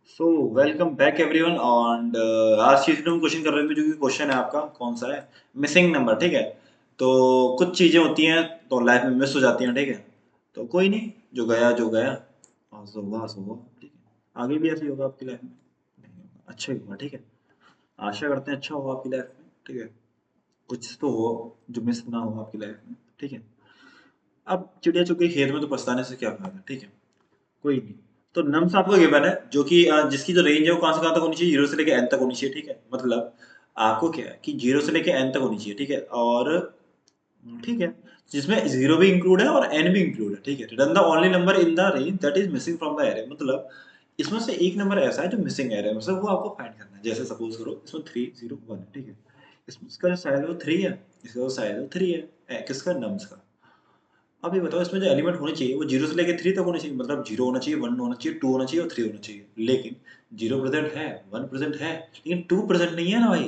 So welcome back everyone and आज की हम क्वेश्चन कर रहे थे जो कि क्वेश्चन है आपका कौन सा है मिसिंग नंबर। ठीक है। तो कुछ चीजें होती हैं तो लाइफ में मिस हो जाती हैं। ठीक है। तो कोई नहीं, जो गया सो हुआ। ठीक है। आगे भी ऐसे ही होगा आपकी लाइफ में, नहीं होगा अच्छा ही होगा। ठीक है। आशा करते हैं अच्छा हो आपकी लाइफ में। ठीक है। कुछ तो हो जो मिस ना हो आपकी लाइफ में। ठीक है। अब चिड़िया चुग गई खेत में तो पछताने से क्या फायदा। ठीक है। कोई नहीं। तो नम्स आपको गिवन है जो कि जिसकी जो रेंज है वो कहाँ से कहाँ तक होनी चाहिए, 0 से लेके n तक होनी चाहिए। ठीक है। मतलब आपको क्या है कि 0 से लेके n तक होनी चाहिए। ठीक है। और ठीक है, जिसमें 0 भी इंक्लूड है और n भी इंक्लूड है। ठीक है। Return the only number in the range that is missing from the array. मतलब इसमें से एक नंबर ऐसा है जो मिसिंग एरे है, मतलब वो आपको फाइंड करना है। जैसे सपोज करो इसमें 301 है। ठीक है। इसका जो साइज है वो 3 है, इसका जो साइज है वो 3 है। किसका, नम्स का। अब ये बताओ इसमें जो एलिमेंट होने चाहिए वो 0 से लेके 3 तक होने चाहिए। मतलब 0 होना चाहिए, 1 होना चाहिए, 2 होना चाहिए और 3 होना चाहिए। लेकिन 0 प्रेजेंट है, 1 प्रेजेंट है, लेकिन 2 प्रेजेंट नहीं है ना भाई।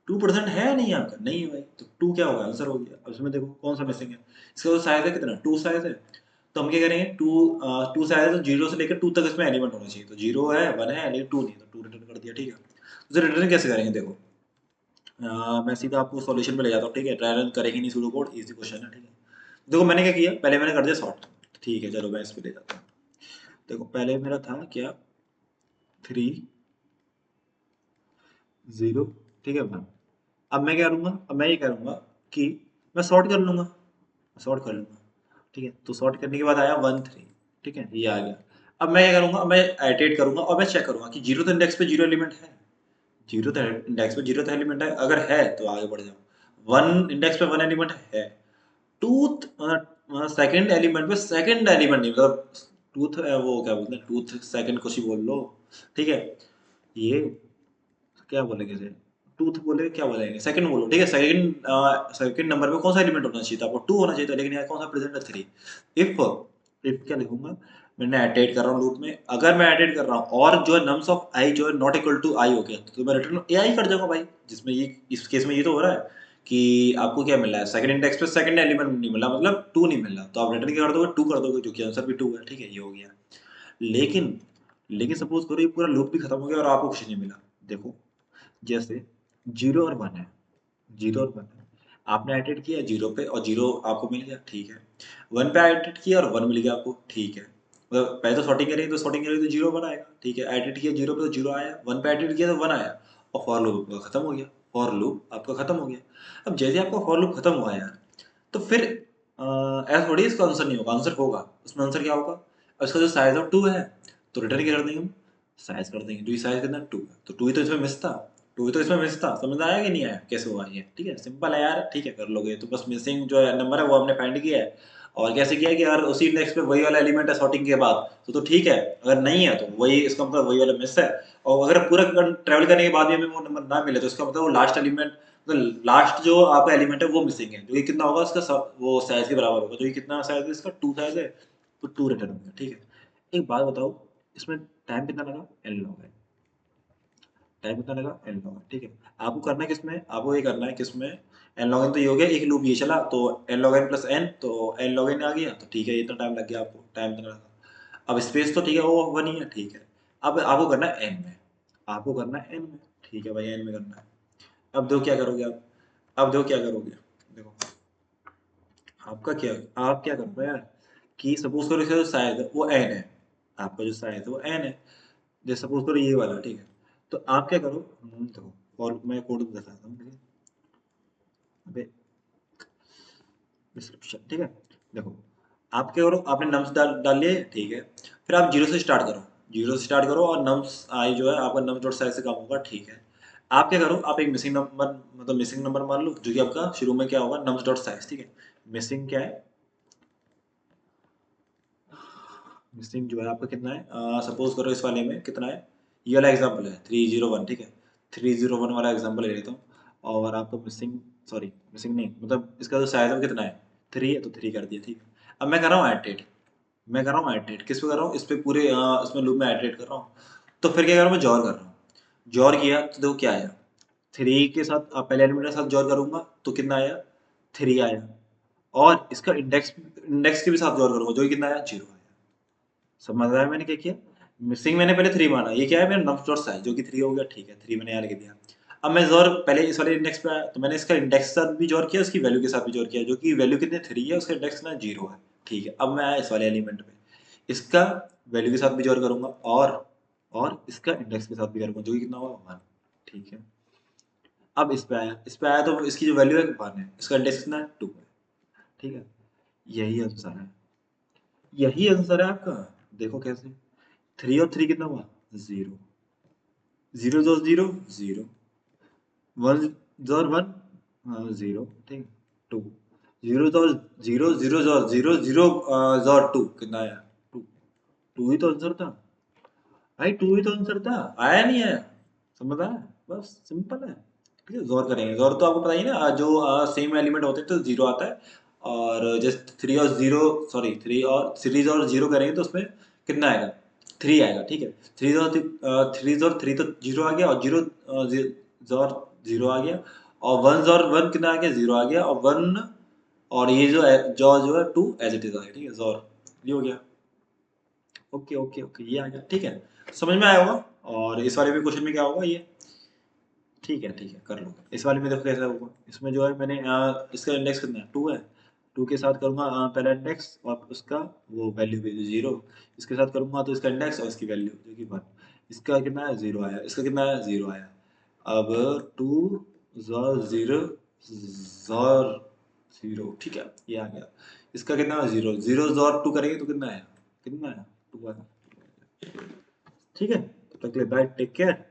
2 प्रेजेंट है नहीं आपका, नहीं है भाई। तो 2 क्या होगा, आंसर हो गया। अब इसमें देखो कौन सा मिसिंग है। इसका तो साइज है कितना, 2 साइज है। तो हम क्या करेंगे, 2 साइज है तो 0 से लेकर 2 तक इसमें एलिमेंट होना चाहिए। तो 0 है, 1 है, लेकिन 2 नहीं, तो 2 रिटर्न कर दिया। ठीक है। तो रिटर्न कैसे करेंगे देखो, मैं सीधा आपको सॉल्यूशन पे ले जाता हूँ। ठीक है। ट्राई रन करेंगे नहीं, सूडो कोड इजी क्वेश्चन है। ठीक है। देखो मैंने क्या किया, पहले मैंने कर दिया सॉर्ट। ठीक है, चलो मैं इस पे ले जाता हूँ। देखो पहले मेरा था क्या, 3 0, ठीक है 1। अब मैं क्या करूंगा, अब मैं ये करूंगा कि मैं सॉर्ट कर लूंगा, सॉर्ट कर लूंगा। ठीक है। तो सॉर्ट करने के बाद आया 1 3। ठीक है, ये आ गया। अब मैं क्या करूंगा, अब मैं आइटरेट करूंगा और मैं चेक करूंगा कि जीरो इंडेक्स पे जीरो एलिमेंट है। जीरो इंडेक्स पे जीरो एलिमेंट है, अगर है तो आगे बढ़ जाओ। 1 इंडेक्स पे 1 एलिमेंट है। टूथ सेकंड एलिमेंट पे सेकंड एलिमेंट नहीं, मतलब टूथ वो क्या बोलते हैं, टूथ सेकंड कुछ ही बोल लो। ठीक है। ये क्या बोलेंगे इसे, टूथ बोले क्या बोलेंगे, सेकंड बोलो। ठीक है। सेकंड नंबर पे कौन सा एलिमेंट होना चाहिए था, आपको 2 होना चाहिए था, लेकिन यहाँ कौन सा प्रेजेंट है, 3। इफ इफ क्या लिखूंगा, मैंने एटेड कर रहा हूँ लूप में, अगर मैं एटेड कर रहा हूँ और जो है नम्स ऑफ आई जो है नॉट इक्वल टू आई हो गया, तो मैं रिटर्न ए आई कर जाऊंगा भाई। जिसमें ये इस केस में ये तो हो रहा है कि आपको क्या मिल रहा है, सेकंड इंडेक्स पे सेकंड एलिमेंट नहीं मिला, मतलब 2 नहीं मिल रहा, तो आप रिटर्न क्या कर दोगे, 2 कर दोगे, जो कि आंसर भी 2 है। ठीक है, ये हो गया। लेकिन लेकिन सपोज करो ये पूरा लूप भी खत्म हो गया और आपको कुछ नहीं मिला। देखो जैसे 0 और 1 है, 0 और 1 है, आपने एडिट किया 0 पे और 0 आपको मिल गया। ठीक है। 1 पे एडिट किया और 1 मिल गया आपको। ठीक है। मतलब पहले तो सॉर्टिंग करेंगे, तो सॉर्टिंग करेंगे तो 0 1 आएगा। ठीक है। एडिट किया 0 पे तो 0 आया, 1 पे एडिट किया तो 1 आया, और फॉर लूप आपका खत्म हो गया। फॉर लूप आपका खत्म हो गया। अब जैसे आपका फॉर लूप खत्म हुआ यार, तो फिर ऐसा थोड़ी इसका आंसर नहीं होगा, आंसर होगा। उसमें आंसर क्या होगा, अब इसका जो साइज ऑफ 2 है, तो रिटर्न क्या कर देंगे हम, साइज कर देंगे। तो ये साइज कितना, 2 है, तो 2 ही तो इसमें मिस था। 2 ही तो इसमें मिस था। समझ आया कि नहीं आया, कैसे हुआ ये। ठीक है, सिंपल है यार। ठीक है, कर लोगे तो बस मिसिंग जो है नंबर है वो हमने फाइंड किया है। और कैसे किया है कि अगर उसी इंडेक्स पे वही वाला एलिमेंट है सॉर्टिंग के बाद, तो ठीक है, अगर नहीं है तो वही, इसका मतलब वही वाला मिस है। और अगर पूरा ट्रैवल करने के बाद भी हमें वो नंबर ना मिले, तो इसका मतलब वो लास्ट एलिमेंट, तो लास्ट जो आपका एलिमेंट है वो मिसिंग है, जो कि कितना होगा उसका वो साइज के बराबर होगा, जो कि कितना साइज है इसका, 2 साइज है, तो 2 रिटर्न होगा। ठीक है। एक बात बताओ, इसमें टाइम कितना लगा, एल लॉग है। टाइम कितना लगा, एल लॉग है। ठीक है। आपको करना है किसमें, आपको ये करना है किसमें, एन लॉग एन तो ये हो गया, एक लूप ये चला तो N log N plus N, तो एन लॉग एन आ गया, तो ठीक है, इतना टाइम लग गया आपको, टाइम इतना लगा। अब स्पेस तो ठीक है वो वन ही है। ठीक है। अब आपको करना है एन में, आपको करना है एन में। ठीक है भाई, एन में करना है। अब दो क्या करोगे आप, अब दो क्या करोगे, देखो आपका क्या, आप क्या करते हो यार कि सपोज करो इसका जो साइज है वो एन है, आपका जो साइज है वो एन है, जैसे सपोज करो ये वाला। ठीक है। तो आप क्या करो, देखो और मैं कोड बताता हूँ। ठीक है। अबे डिस्क्रिप्शन। ठीक है। देखो आप क्या करो, आपने नम्स डाल लिए। ठीक है। फिर आप जीरो से स्टार्ट करो, जीरो से स्टार्ट करो और नम्स आई जो है आपका नम्स डॉट साइज से काम होगा। ठीक है। आप क्या करो, आप एक मिसिंग नंबर, मतलब मिसिंग नंबर मान लो, जो कि आपका शुरू में क्या होगा, नम्स डॉट साइज। ठीक है। मिसिंग क्या है, मिसिंग जो है आपका कितना है, सपोज करो इस वाले में कितना है, ये वाला एग्जाम्पल है 301। ठीक है। 301 वाला एग्जाम्पल ले लेता हूँ, और आपको मिसिंग, सॉरी मिसिंग नहीं, मतलब इसका जो साइज है वो कितना है, 3 है, तो 3 कर दिया। ठीक है। अब मैं कर रहा हूँ एटेड, मैं कर रहा हूँ एटरेट, किस पे कर रहा हूँ, इस पे पूरे इसमें लूप में एटरेट कर रहा हूँ। तो फिर क्या कर रहा हूँ, मैं जॉर कर रहा हूँ। जॉर किया तो देखो क्या आया, 3 के साथ पहले एलिमेंट के साथ जॉर करूंगा तो कितना आया, 3 आया। और इसका इंडेक्स इंडेक्स के भी साथ जॉर करूंगा, जो कि कितना आया, 0 आया। समझ आया मैंने क्या किया, मिसिंग मैंने पहले 3 माना, ये क्या है मेरा नम्स डॉट साइज जो कि 3 हो गया, ठीक है 3 मैंने यहाँ लिख दिया। अब मैं जोर पहले इस वाले इंडेक्स पे आया तो मैंने इसका इंडेक्स के साथ भी जोर किया, उसकी वैल्यू के साथ भी जोर किया, जो कि वैल्यू कितने 3 है, उसका इंडेक्स ना 0 है, ठीक है। अब मैं आया इस वाले एलिमेंट पे, इसका वैल्यू के साथ भी जोर करूंगा और इसका इंडेक्स के साथ भी करूंगा, जो कि कितना होगा 1, ठीक है। अब इस पे आया तो इसकी जो वैल्यू है 1 है, इसका इंडेक्स कितना है 2 है, ठीक है। यही आंसर है, यही आंसर है आपका। देखो कैसे, 3 और 3 कितना हुआ 0, 0 जोर 0 0, 1 जोर 1 0, ठीक है 2, 0 जोर 0 0 जोर 0 0 जोर 2 कितना आया 2, 2 ही तो आंसर था भाई, 2 ही तो आंसर था, आया नहीं आया, समझ आया, बस सिंपल है। ठीक है, जोर करेंगे, जोर तो आपको पता ही ना, जो सेम एलिमेंट होते हैं तो 0 आता है, और जस्ट 3 और 0, सॉरी 3 और सीरीज और 0 करेंगे तो उसमें कितना आएगा 3 आएगा, ठीक है। 3 और 3 तो 0 आ गया, और 0 जोर 0 आ गया, और 1 जोर 1 कितना आ गया 0 आ गया, और 1 और ये जो है 2 एज इट इज आ गया, ठीक है जोर, ये हो गया। ओके ओके ओके, ये आ गया, ठीक है, समझ में आया होगा। और इस वाले भी क्वेश्चन में क्या होगा ये, ठीक है कर लो। इस वाले में देखो कैसा होगा, इसमें जो है मैंने इसका इंडेक्स कितना है 2 है, 2 के साथ करूंगा पहला इंडेक्स और उसका वो वैल्यू भी 0, इसके साथ करूंगा तो इसका इंडेक्स और इसकी वैल्यू जो कि 1, इसका कितना है 0 आया, इसका कितना है 0 आया। अब 2 0 ज़ोर 0, ठीक है ये आ गया। इसका कितना है 0 0 ज़ोर 2 करेंगे तो कितना है 2 आया, ठीक है। तब तक के लिए बाय, टेक केयर।